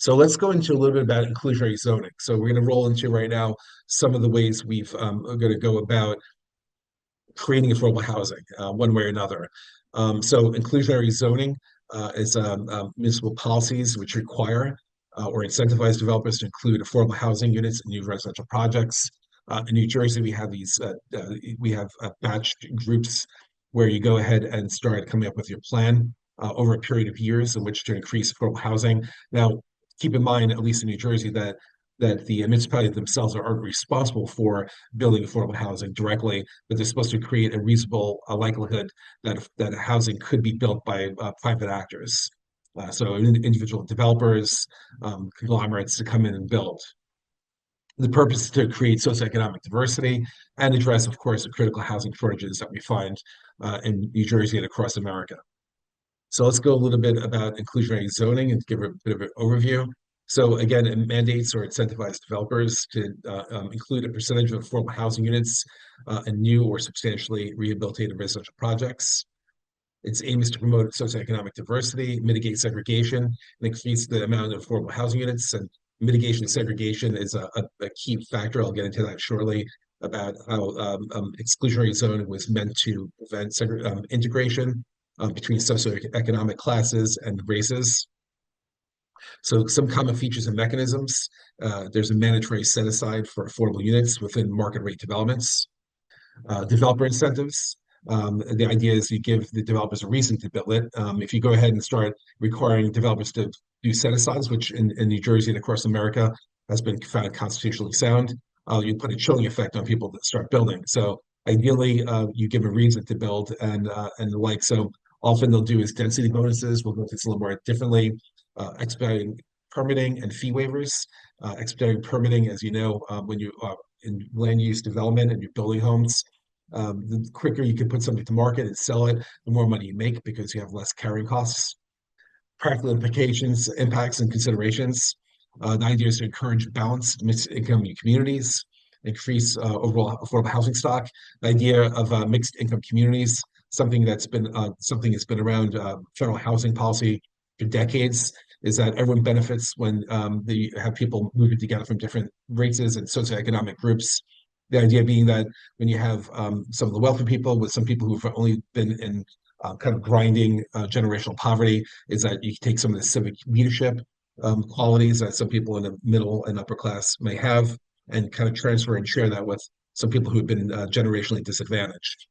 So let's go into a little bit about inclusionary zoning. So we're going to roll into right now some of the ways we've are going to go about creating affordable housing, one way or another. So inclusionary zoning is municipal policies which require or incentivize developers to include affordable housing units in new residential projects. In New Jersey, we have batch groups where you go ahead and start coming up with your plan over a period of years in which to increase affordable housing. Now, keep in mind, at least in New Jersey, that the municipalities themselves are responsible for building affordable housing directly, but they're supposed to create a reasonable likelihood that housing could be built by private actors. So individual developers, conglomerates to come in and build. The purpose is to create socioeconomic diversity and address, of course, the critical housing shortages that we find in New Jersey and across America. So let's go a little bit about inclusionary zoning and give a bit of an overview. So again, it mandates or incentivizes developers to include a percentage of affordable housing units in new or substantially rehabilitated residential projects. Its aim is to promote socioeconomic diversity, mitigate segregation, and increase the amount of affordable housing units. And mitigation and segregation is a key factor. I'll get into that shortly about how exclusionary zoning was meant to prevent integration between socioeconomic classes and races. So some common features and mechanisms. There's a mandatory set aside for affordable units within market rate developments. Developer incentives. The idea is you give the developers a reason to build it. If you go ahead and start requiring developers to do set-asides, which in New Jersey and across America has been found constitutionally sound, you put a chilling effect on people that start building. So ideally, you give a reason to build and the like. So often they'll do is density bonuses. We'll go into this a little more differently. Expediting permitting and fee waivers. Expediting permitting, as you know, when you are in land use development and you're building homes, the quicker you can put something to market and sell it, the more money you make because you have less carrying costs. Practical implications, impacts, and considerations. The idea is to encourage balanced mixed income communities, increase overall affordable housing stock. The idea of mixed income communities, something that's been around federal housing policy for decades, is that everyone benefits when you have people moving together from different races and socioeconomic groups. The idea being that when you have some of the wealthy people with some people who've only been in kind of grinding generational poverty, is that you take some of the civic leadership qualities that some people in the middle and upper class may have and kind of transfer and share that with some people who have been generationally disadvantaged.